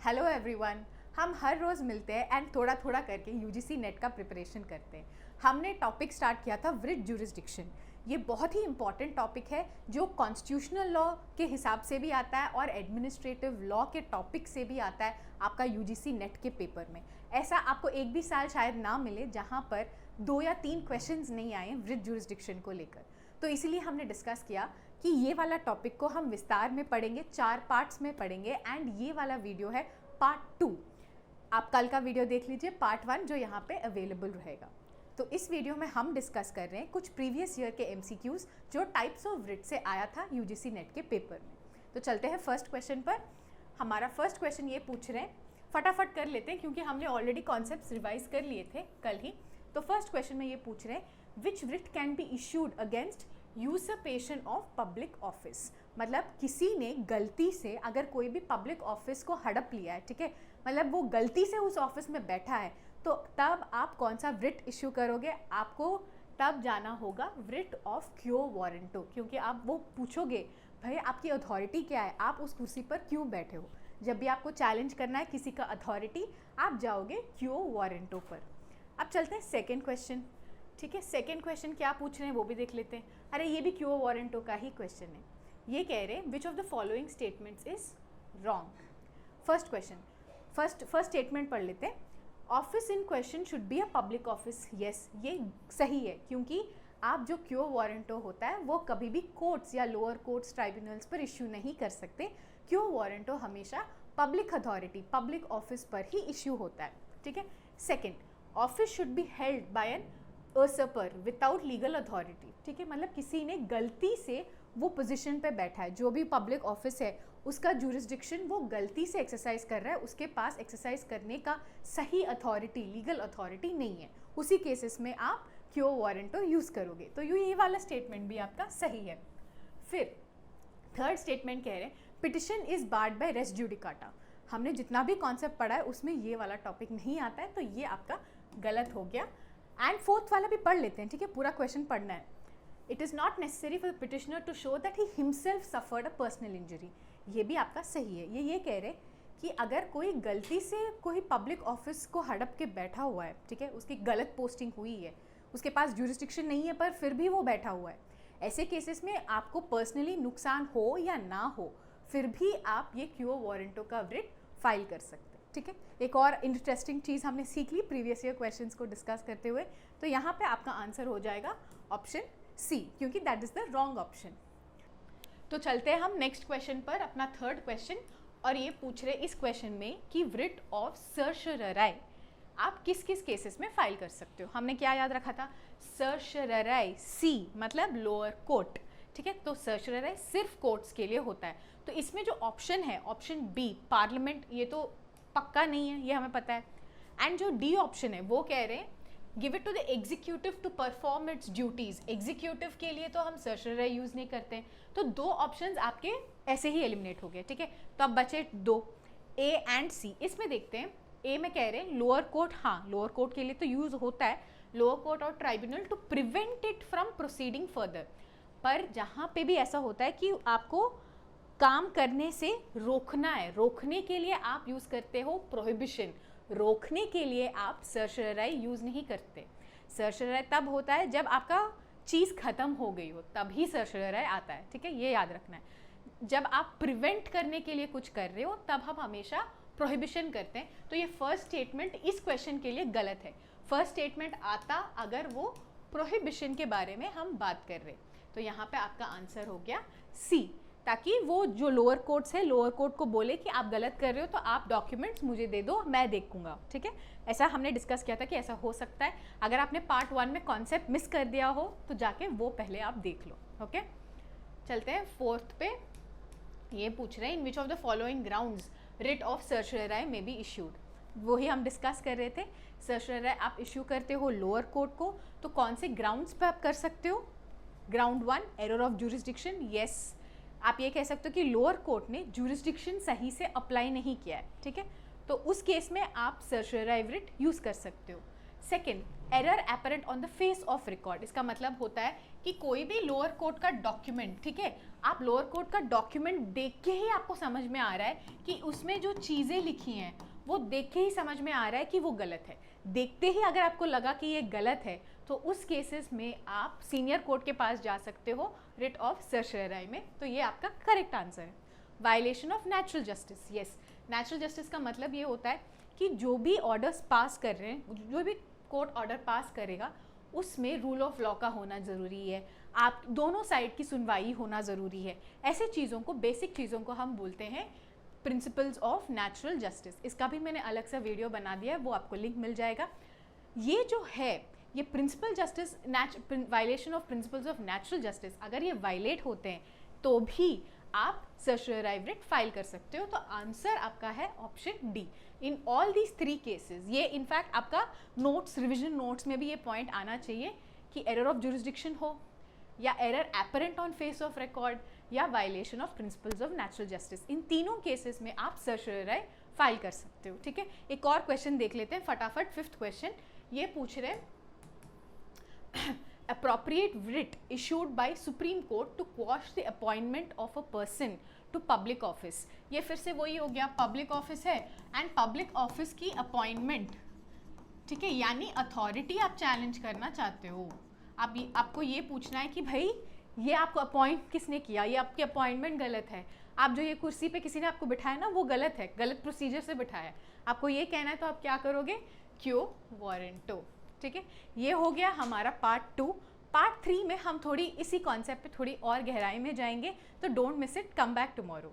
Hello everyone. हम हर रोज़ मिलते हैं एंड थोड़ा थोड़ा करके यूजीसी नेट का प्रिपरेशन करते हैं। हमने टॉपिक स्टार्ट किया था व्रिट जुरिस्डिक्शन। ये बहुत ही इंपॉर्टेंट टॉपिक है जो कॉन्स्टिट्यूशनल लॉ के हिसाब से भी आता है और एडमिनिस्ट्रेटिव लॉ के टॉपिक से भी आता है आपका यूजीसी नेट के पेपर में। ऐसा आपको एक भी साल शायद ना मिले जहाँ पर 2 या 3 क्वेश्चंस नहीं आए व्रिट जुरिस्डिक्शन को लेकर। तो इसीलिए हमने डिस्कस किया कि ये वाला टॉपिक को हम विस्तार में पढ़ेंगे, 4 पार्ट्स में पढ़ेंगे एंड ये वाला वीडियो है पार्ट 2। आप कल का वीडियो देख लीजिए पार्ट 1 जो यहाँ पे अवेलेबल रहेगा। तो इस वीडियो में हम डिस्कस कर रहे हैं कुछ प्रीवियस ईयर के एमसीक्यूज जो टाइप्स ऑफ व्रिट से आया था यूजीसी नेट के पेपर में। तो चलते हैं फर्स्ट क्वेश्चन पर। हमारा फर्स्ट क्वेश्चन ये पूछ रहे हैं, फटाफट कर लेते हैं क्योंकि हमने ऑलरेडी कॉन्सेप्ट्स रिवाइज कर लिए थे कल ही। तो फर्स्ट क्वेश्चन में ये पूछ रहे हैं, which writ can be issued against usurpation of public office. मतलब किसी ने गलती से अगर कोई भी पब्लिक ऑफिस को हड़प लिया है, ठीक है, मतलब वो गलती से उस ऑफिस में बैठा है, तो तब आप कौन सा व्रिट इशू करोगे? आपको तब जाना होगा व्रिट ऑफ क्यो वारंटो, क्योंकि आप वो पूछोगे भाई आपकी अथॉरिटी क्या है, आप उस कुर्सी पर क्यों बैठे हो। जब भी आपको चैलेंज करना है किसी का अथॉरिटी, आप जाओगे क्यो वारंटो पर। अब चलते हैं सेकेंड क्वेश्चन। ठीक है, सेकेंड क्वेश्चन क्या पूछ रहे हैं वो भी देख लेते हैं। अरे ये भी क्यो वारंटो का ही क्वेश्चन है। ये कह रहे हैं विच of the following statements is wrong. First question, first statement पढ़ लेते हैं। Office in question should be a public office. Yes, ये सही है क्योंकि आप जो क्यो वारंटो होता है वो कभी भी कोर्ट्स या लोअर कोर्ट्स ट्राइब्यूनल्स पर इश्यू नहीं कर सकते। क्यो वारंटो हमेशा पब्लिक अथॉरिटी, पब्लिक ऑफिस पर ही इश्यू होता है। ठीक है। Second, office should be held by an usurper without legal authority. ठीक है, मतलब किसी ने गलती से वो पोजीशन पे बैठा है, जो भी पब्लिक ऑफिस है उसका जुरिस्डिक्शन वो गलती से एक्सरसाइज कर रहा है, उसके पास एक्सरसाइज करने का सही अथॉरिटी, लीगल अथॉरिटी नहीं है। उसी केसेस में आप क्यो वारंटो यूज़ करोगे। तो ये वाला स्टेटमेंट भी आपका सही है। फिर थर्ड स्टेटमेंट कह रहे हैं petition is barred by res judicata. हमने जितना भी कॉन्सेप्ट पढ़ा है उसमें ये वाला टॉपिक नहीं आता है, तो ये आपका गलत हो गया। एंड फोर्थ वाला भी पढ़ लेते हैं, ठीक है, पूरा क्वेश्चन पढ़ना है। It is not necessary for the petitioner to show that he himself suffered a personal injury. ये भी आपका सही है। ये कह रहे कि अगर कोई गलती से कोई पब्लिक ऑफिस को हड़प के बैठा हुआ है, ठीक है, उसकी गलत पोस्टिंग हुई है, उसके पास जुरिस्डिक्शन नहीं है पर फिर भी वो बैठा हुआ है, ऐसे केसेस में आपको पर्सनली नुकसान हो या ना हो, फिर भी आप ये क्यो वारंटो का व्रिट फाइल कर सकते हैं। ठीक है, एक और इंटरेस्टिंग चीज़ हमने सीख ली प्रीवियस ईयर क्वेश्चंस को डिस्कस करते हुए। तो यहाँ पे आपका आंसर हो जाएगा ऑप्शन सी, क्योंकि that is the wrong option. तो चलते हैं हम नेक्स्ट क्वेश्चन पर, अपना थर्ड क्वेश्चन। और ये पूछ रहे इस क्वेश्चन में कि व्रिट ऑफ सर्शराई आप किस किस केसेस में फाइल कर सकते हो। हमने क्या याद रखा था? सर्शराई, सी मतलब लोअर कोर्ट। ठीक है, तो सर्शराई सिर्फ कोर्ट्स के लिए होता है। तो इसमें जो ऑप्शन है, ऑप्शन बी पार्लियामेंट, ये तो पक्का नहीं है, ये हमें पता है। एंड जो डी ऑप्शन है वो कह रहे हैं give it to the executive to perform its duties. Executive के लिए तो हम सर्शराई यूज नहीं करते हैं। तो 2 ऑप्शंस आपके ऐसे ही एलिमिनेट हो गए। ठीक है, तो अब बचे 2, ए एंड सी। इसमें देखते हैं, ए में कह रहे हैं लोअर कोर्ट, हाँ लोअर कोर्ट के लिए तो यूज होता है, लोअर कोर्ट और tribunal to prevent it from proceeding further. पर जहाँ पे भी ऐसा होता है कि आपको काम करने से रोकना है, रोकने के लिए आप यूज़ करते हो प्रोहिबिशन, रोकने के लिए आप सर्शराई यूज़ नहीं करते। सर्शराई तब होता है जब आपका चीज़ ख़त्म हो गई हो, तभी सर्शराई आता है। ठीक है, ये याद रखना है। जब आप प्रिवेंट करने के लिए कुछ कर रहे हो तब हम हमेशा प्रोहिबिशन करते हैं। तो ये फर्स्ट स्टेटमेंट इस क्वेश्चन के लिए गलत है। फर्स्ट स्टेटमेंट आता अगर वो प्रोहिबिशन के बारे में हम बात कर रहे। तो यहाँ पे आपका आंसर हो गया सी, ताकि वो जो लोअर कोर्ट्स है, लोअर कोर्ट को बोले कि आप गलत कर रहे हो तो आप डॉक्यूमेंट्स मुझे दे दो, मैं देखूंगा। ठीक है, ऐसा हमने डिस्कस किया था कि ऐसा हो सकता है। अगर आपने पार्ट 1 में कॉन्सेप्ट मिस कर दिया हो तो जाके वो पहले आप देख लो। ओके, चलते हैं फोर्थ पे। ये पूछ रहे हैं in which of the following grounds writ of certiorari में बी इश्यूड। वही हम डिस्कस कर रहे थे। सर्शराई आप इश्यू करते हो लोअर कोर्ट को, तो कौन से ग्राउंड्स पे आप कर सकते हो? Ground 1 error of jurisdiction. Yes, आप ये कह सकते हो कि लोअर कोर्ट ने जुरिस्डिक्शन सही से अप्लाई नहीं किया है। ठीक है, तो उस केस में आप सर्शराई व्रिट यूज़ कर सकते हो। Second, error apparent on the face of record. इसका मतलब होता है कि कोई भी लोअर कोर्ट का डॉक्यूमेंट, ठीक है, आप लोअर कोर्ट का डॉक्यूमेंट देख के ही आपको समझ में आ रहा है कि उसमें जो चीज़ें लिखी हैं वो देख के ही समझ में आ रहा है कि वो गलत है। देखते ही अगर आपको लगा कि ये गलत है तो उस केसेस में आप सीनियर कोर्ट के पास जा सकते हो रिट ऑफ सर्शियराई में। तो ये आपका करेक्ट आंसर है। Violation of natural justice, yes, natural justice का मतलब ये होता है कि जो भी ऑर्डर्स पास कर रहे हैं, जो भी कोर्ट ऑर्डर पास करेगा उसमें रूल ऑफ लॉ का होना ज़रूरी है, आप दोनों साइड की सुनवाई होना ज़रूरी है। ऐसे चीज़ों को, बेसिक चीज़ों को हम बोलते हैं प्रिंसिपल्स ऑफ नेचुरल जस्टिस। इसका भी मैंने अलग सा वीडियो बना दिया है, वो आपको लिंक मिल जाएगा। ये जो है, ये principle justice, violation of principles of natural justice, अगर ये वायलेट होते हैं तो भी आप सर्शियराई रिट फाइल कर सकते हो। तो आंसर आपका है option D in all these 3 cases. ये इनफैक्ट आपका नोट्स, रिविजन नोट्स में भी ये पॉइंट आना चाहिए कि एरर ऑफ जुरिस्डिक्शन हो, या error apparent on face of record, या violation of principles of natural justice. इन तीनों केसेस में आप सर्शियराई फाइल कर सकते हो। ठीक है, एक और क्वेश्चन देख लेते हैं फटाफट। 5th क्वेश्चन ये पूछ रहे हैं appropriate writ issued by Supreme Court to quash the appointment of a person to public office। ये फिर से वही हो गया, पब्लिक ऑफिस है एंड पब्लिक ऑफिस की अपॉइंटमेंट, ठीक है, यानी अथॉरिटी आप चैलेंज करना चाहते हो। आपको ये पूछना है कि भाई ये आपको अपॉइंट किसने किया, ये आपकी अपॉइंटमेंट गलत है, आप जो ये कुर्सी पे किसी ने आपको बिठाया ना वो गलत है, गलत प्रोसीजर से बिठाया है, आपको ये कहना है तो आप क्या करोगे, क्यो वारंटो। ठीक है, ये हो गया हमारा पार्ट 2। पार्ट 3 में हम थोड़ी इसी कॉन्सेप्ट पे थोड़ी और गहराई में जाएंगे, तो don't miss it, come back tomorrow.